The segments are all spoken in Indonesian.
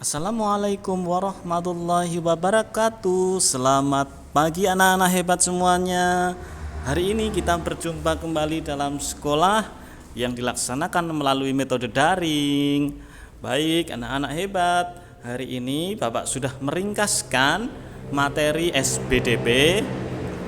Assalamualaikum warahmatullahi wabarakatuh. Selamat pagi anak-anak hebat semuanya. Hari ini kita berjumpa kembali dalam sekolah yang dilaksanakan melalui metode daring. Baik anak-anak hebat, hari ini Bapak sudah meringkaskan materi SBDP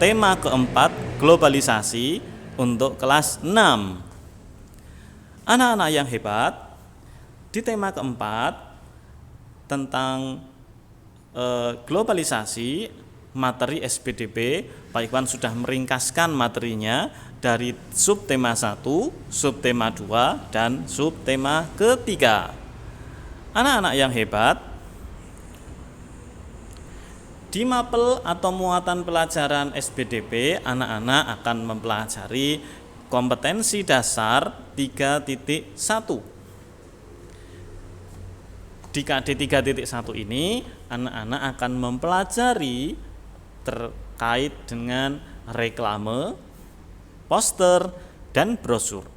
tema keempat globalisasi untuk kelas 6. Anak-anak yang hebat, di tema keempat tentang globalisasi materi SBDP, Pak Iwan sudah meringkaskan materinya dari subtema 1, subtema 2, dan subtema ketiga. Anak-anak yang hebat, di mapel atau muatan pelajaran SBDP, anak-anak akan mempelajari kompetensi dasar 3.1. Di KD 3.1 ini, anak-anak akan mempelajari terkait dengan reklame, poster, dan brosur.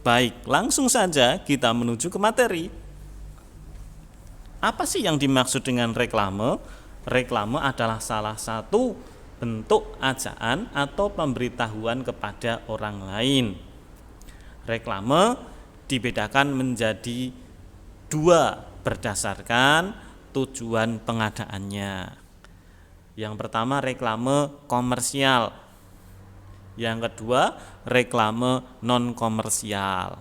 Baik, langsung saja kita menuju ke materi. Apa sih yang dimaksud dengan reklame? Reklame adalah salah satu bentuk ajaan atau pemberitahuan kepada orang lain. Reklame dibedakan menjadi dua berdasarkan tujuan pengadaannya. Yang pertama reklame komersial, yang kedua reklame non komersial.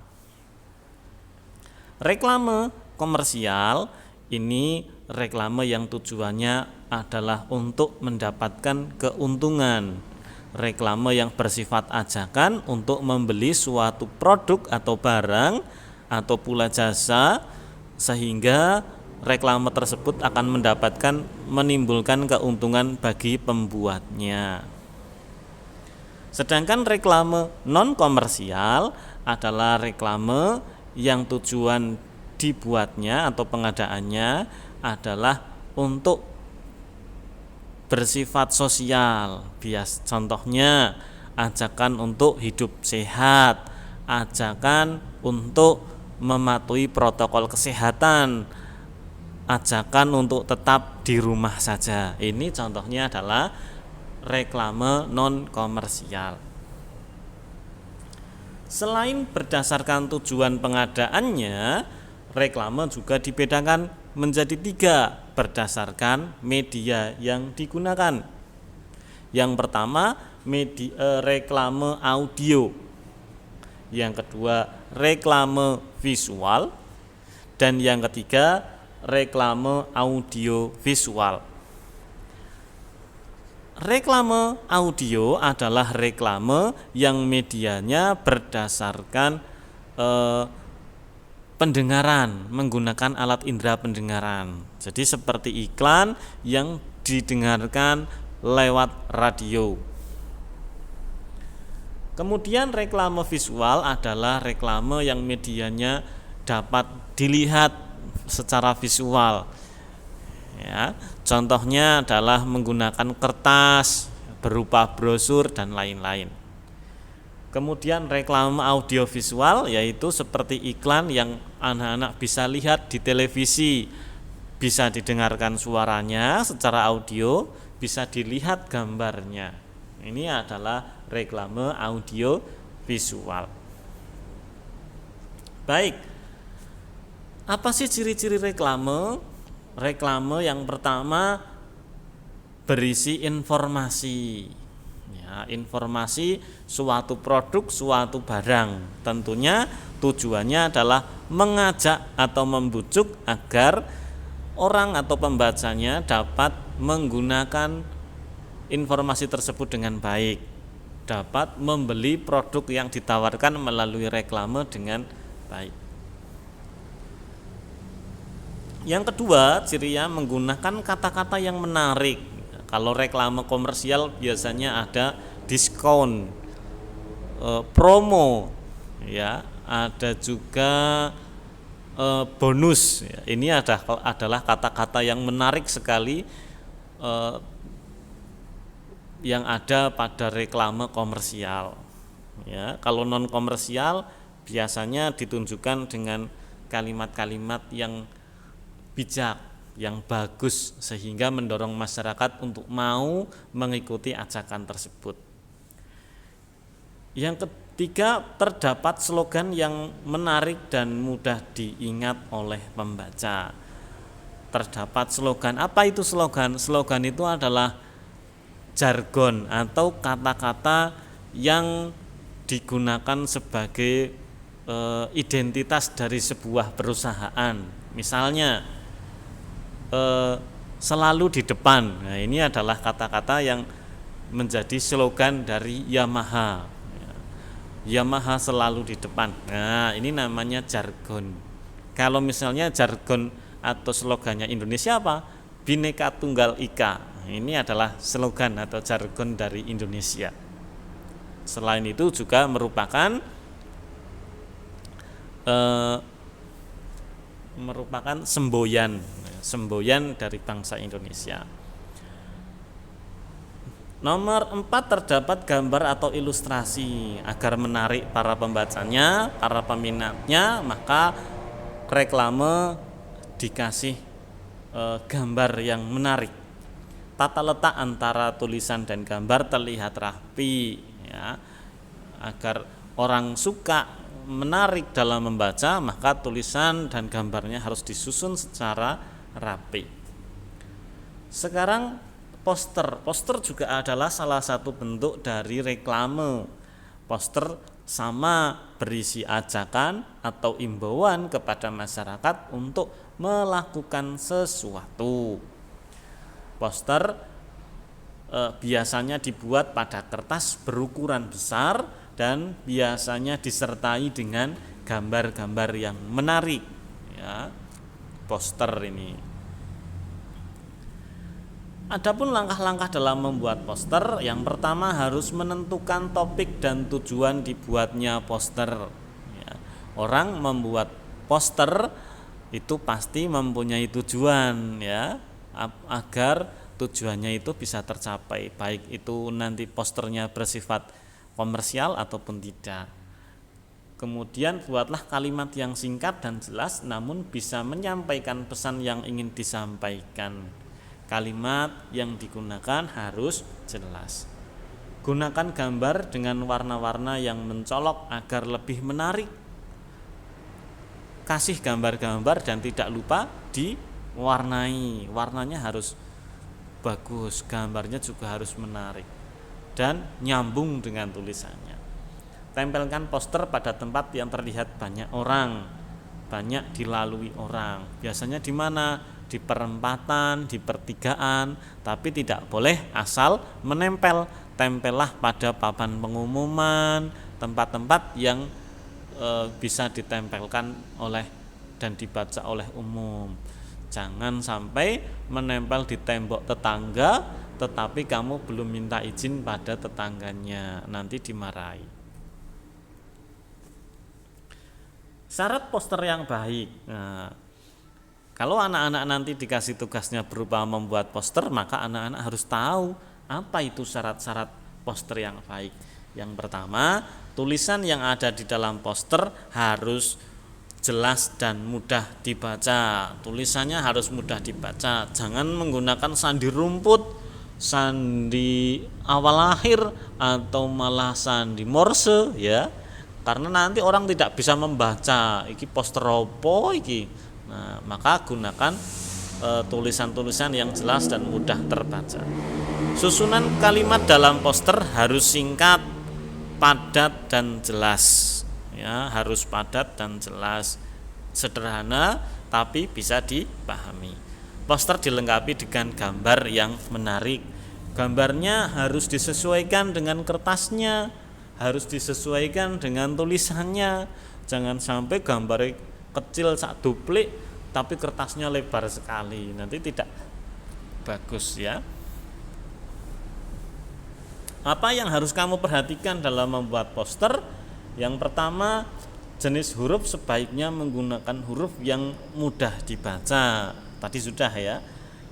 Reklame komersial ini reklame yang tujuannya adalah untuk mendapatkan keuntungan. Reklame yang bersifat ajakan untuk membeli suatu produk atau barang atau pula jasa, sehingga reklame tersebut akan menimbulkan keuntungan bagi pembuatnya. Sedangkan reklame non komersial adalah reklame yang tujuan dibuatnya atau pengadaannya adalah untuk bersifat sosial. Contohnya ajakan untuk hidup sehat, ajakan untuk mematuhi protokol kesehatan, ajakan untuk tetap di rumah saja. Ini contohnya adalah reklame non komersial. Selain berdasarkan tujuan pengadaannya, reklame juga dibedakan menjadi 3 berdasarkan media yang digunakan. Yang pertama reklame audio, yang kedua reklame visual, dan yang ketiga reklame audio visual. Reklame audio adalah reklame yang medianya berdasarkan pendengaran, menggunakan alat indera pendengaran. Jadi seperti iklan yang didengarkan lewat radio. Kemudian reklame visual adalah reklame yang medianya dapat dilihat secara visual. Ya, contohnya adalah menggunakan kertas berupa brosur dan lain-lain. Kemudian reklame audiovisual yaitu seperti iklan yang anak-anak bisa lihat di televisi, bisa didengarkan suaranya secara audio, bisa dilihat gambarnya. Ini adalah reklame audio visual. Baik, apa sih ciri-ciri reklame? Reklame yang pertama berisi informasi. Ya, informasi suatu produk, suatu barang. Tentunya tujuannya adalah mengajak atau membujuk agar orang atau pembacanya dapat menggunakan informasi tersebut dengan baik, dapat membeli produk yang ditawarkan melalui reklame dengan baik. Yang kedua, cirinya menggunakan kata-kata yang menarik. Kalau reklame komersial biasanya ada diskon, promo, ya, ada juga bonus. Ini adalah kata-kata yang menarik sekali yang ada pada reklame komersial. Ya, kalau non komersial biasanya ditunjukkan dengan kalimat-kalimat yang bijak, yang bagus sehingga mendorong masyarakat untuk mau mengikuti ajakan tersebut. Yang ketiga, terdapat slogan yang menarik dan mudah diingat oleh pembaca. Terdapat slogan. Apa itu slogan? Slogan itu adalah jargon atau kata-kata yang digunakan sebagai identitas dari sebuah perusahaan. Misalnya selalu di depan. Nah, ini adalah kata-kata yang menjadi slogan dari Yamaha. Yamaha selalu di depan. Nah, ini namanya jargon. Kalau misalnya jargon atau slogannya Indonesia apa? Bhinneka Tunggal Ika. Ini adalah slogan atau jargon dari Indonesia. Selain itu juga merupakan semboyan dari bangsa Indonesia. Nomor 4, terdapat gambar atau ilustrasi agar menarik para pembacanya, para peminatnya, maka reklame dikasih gambar yang menarik. Tata letak antara tulisan dan gambar terlihat rapi, ya. Agar orang suka, menarik dalam membaca, maka tulisan dan gambarnya harus disusun secara rapi. Sekarang poster juga adalah salah satu bentuk dari reklame. Poster sama berisi ajakan atau imbauan kepada masyarakat untuk melakukan sesuatu. Poster biasanya dibuat pada kertas berukuran besar dan biasanya disertai dengan gambar-gambar yang menarik, ya. Poster ini. Adapun langkah-langkah dalam membuat poster, yang pertama harus menentukan topik dan tujuan dibuatnya poster, ya. Orang membuat poster itu pasti mempunyai tujuan, ya, agar tujuannya itu bisa tercapai, baik itu nanti posternya bersifat komersial ataupun tidak. Kemudian buatlah kalimat yang singkat dan jelas namun bisa menyampaikan pesan yang ingin disampaikan. Kalimat yang digunakan harus jelas. Gunakan gambar dengan warna-warna yang mencolok agar lebih menarik. Kasih gambar-gambar dan tidak lupa diwarnai. Warnanya harus bagus, gambarnya juga harus menarik dan nyambung dengan tulisannya. Tempelkan poster pada tempat yang terlihat banyak orang, banyak dilalui orang. Biasanya di mana? Di perempatan, di pertigaan, tapi tidak boleh asal menempel. Tempellah pada papan pengumuman, tempat-tempat yang bisa ditempelkan oleh dan dibaca oleh umum. Jangan sampai menempel di tembok tetangga tetapi kamu belum minta izin pada tetangganya, nanti dimarahi. Syarat poster yang baik. Nah, kalau anak-anak nanti dikasih tugasnya berupa membuat poster, maka anak-anak harus tahu apa itu syarat-syarat poster yang baik. Yang pertama, tulisan yang ada di dalam poster harus jelas dan mudah dibaca. Tulisannya harus mudah dibaca. Jangan menggunakan sandi rumput, sandi awal akhir, atau malah sandi Morse, ya. Karena nanti orang tidak bisa membaca iki poster opo iki. Nah, maka gunakan tulisan-tulisan yang jelas dan mudah terbaca. Susunan kalimat dalam poster harus singkat, padat dan jelas. Ya, harus padat dan jelas, sederhana tapi bisa dipahami. Poster dilengkapi dengan gambar yang menarik. Gambarnya harus disesuaikan dengan kertasnya, harus disesuaikan dengan tulisannya. Jangan sampai gambar kecil sak duplik tapi kertasnya lebar sekali, nanti tidak bagus, ya. Apa yang harus kamu perhatikan dalam membuat poster? Yang pertama, jenis huruf sebaiknya menggunakan huruf yang mudah dibaca. Tadi sudah, ya.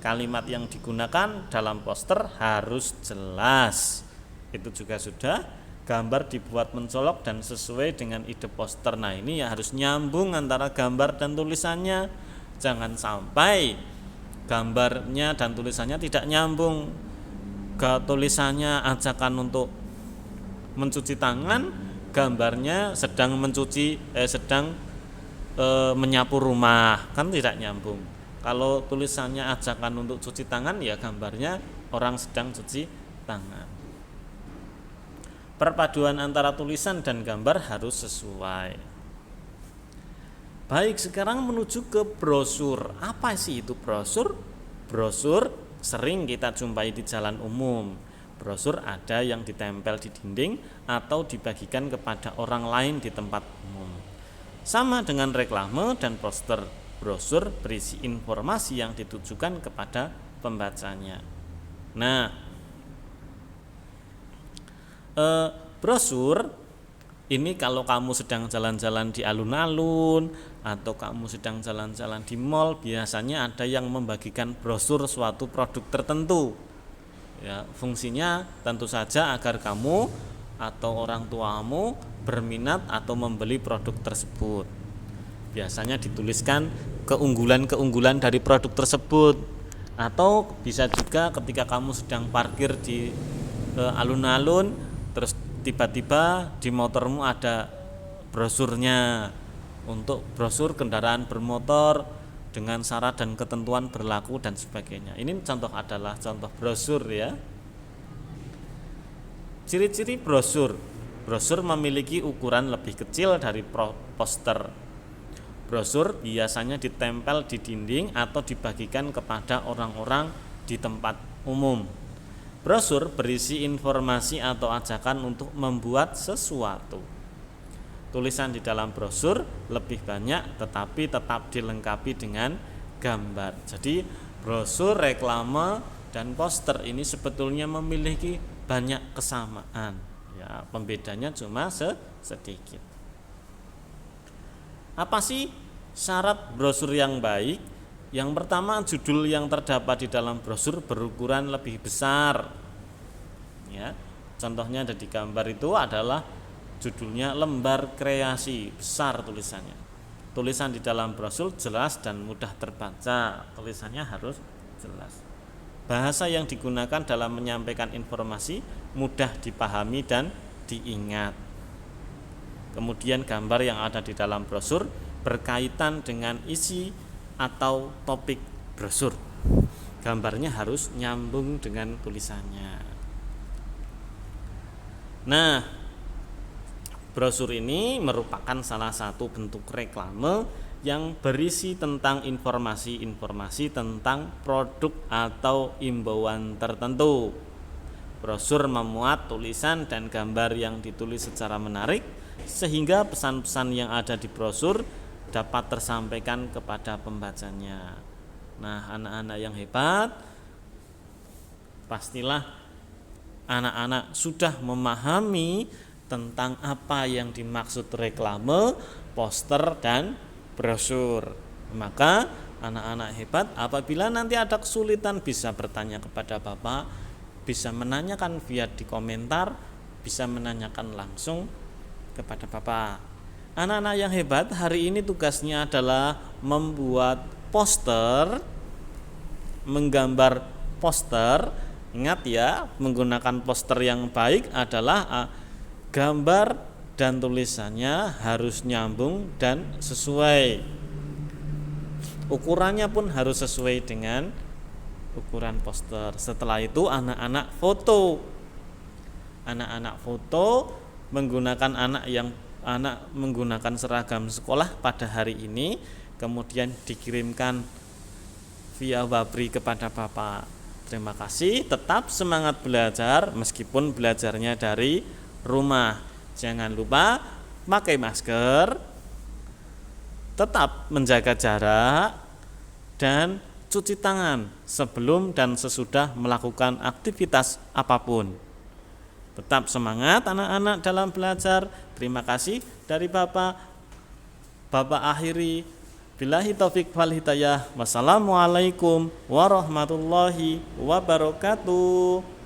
Kalimat yang digunakan dalam poster harus jelas. Itu juga sudah. Gambar dibuat mencolok dan sesuai dengan ide poster. Nah, ini ya harus nyambung antara gambar dan tulisannya. Jangan sampai gambarnya dan tulisannya tidak nyambung. Tulisannya ajakan untuk mencuci tangan, gambarnya sedang menyapu rumah, kan tidak nyambung. Kalau tulisannya ajakan untuk cuci tangan, ya gambarnya orang sedang cuci tangan. Perpaduan antara tulisan dan gambar harus sesuai. Baik, sekarang menuju ke brosur. Apa sih itu brosur? Brosur sering kita jumpai di jalan umum. Brosur ada yang ditempel di dinding atau dibagikan kepada orang lain di tempat umum. Sama dengan reklame dan poster, brosur berisi informasi yang ditujukan kepada pembacanya. Nah, brosur ini kalau kamu sedang jalan-jalan di alun-alun atau kamu sedang jalan-jalan di mall, biasanya ada yang membagikan brosur suatu produk tertentu. Ya, fungsinya tentu saja agar kamu atau orang tuamu berminat atau membeli produk tersebut. Biasanya dituliskan keunggulan-keunggulan dari produk tersebut. Atau bisa juga ketika kamu sedang parkir di alun-alun, terus tiba-tiba di motormu ada brosurnya untuk brosur kendaraan bermotor dengan syarat dan ketentuan berlaku dan sebagainya. Ini adalah contoh brosur ya. Ciri-ciri brosur. Brosur memiliki ukuran lebih kecil dari poster. Brosur biasanya ditempel di dinding atau dibagikan kepada orang-orang di tempat umum. Brosur berisi informasi atau ajakan untuk membuat sesuatu. Tulisan di dalam brosur lebih banyak tetapi tetap dilengkapi dengan gambar. Jadi brosur, reklame, dan poster ini sebetulnya memiliki banyak kesamaan. Ya, pembedanya cuma sedikit. Apa sih syarat brosur yang baik? Yang pertama, judul yang terdapat di dalam brosur berukuran lebih besar. Ya, contohnya ada di gambar itu adalah judulnya lembar kreasi, besar tulisannya. Tulisan di dalam brosur jelas dan mudah terbaca. Tulisannya harus jelas. Bahasa yang digunakan dalam menyampaikan informasi mudah dipahami dan diingat. Kemudian gambar yang ada di dalam brosur berkaitan dengan isi atau topik brosur. Gambarnya harus nyambung dengan tulisannya. Nah, brosur ini merupakan salah satu bentuk reklame yang berisi tentang informasi-informasi tentang produk atau imbauan tertentu. Brosur memuat tulisan dan gambar yang ditulis secara menarik sehingga pesan-pesan yang ada di brosur dapat tersampaikan kepada pembacanya. Nah, anak-anak yang hebat, pastilah anak-anak sudah memahami tentang apa yang dimaksud reklame, poster, dan brosur. Maka anak-anak hebat apabila nanti ada kesulitan bisa bertanya kepada Bapak, bisa menanyakan via di komentar, bisa menanyakan langsung kepada Bapak. Anak-anak yang hebat hari ini tugasnya adalah membuat poster, menggambar poster. Ingat ya, menggunakan poster yang baik adalah gambar dan tulisannya harus nyambung dan sesuai. Ukurannya pun harus sesuai dengan ukuran poster. Setelah itu anak-anak foto. Anak-anak foto menggunakan anak menggunakan seragam sekolah pada hari ini, kemudian dikirimkan via Wabri kepada Bapak. Terima kasih, tetap semangat belajar meskipun belajarnya dari rumah. Jangan lupa pakai masker, tetap menjaga jarak, dan cuci tangan sebelum dan sesudah melakukan aktivitas apapun. Tetap semangat anak-anak dalam belajar. Terima kasih dari Bapak akhiri. Billahi taufik wal hidayah. Wassalamualaikum warahmatullahi wabarakatuh.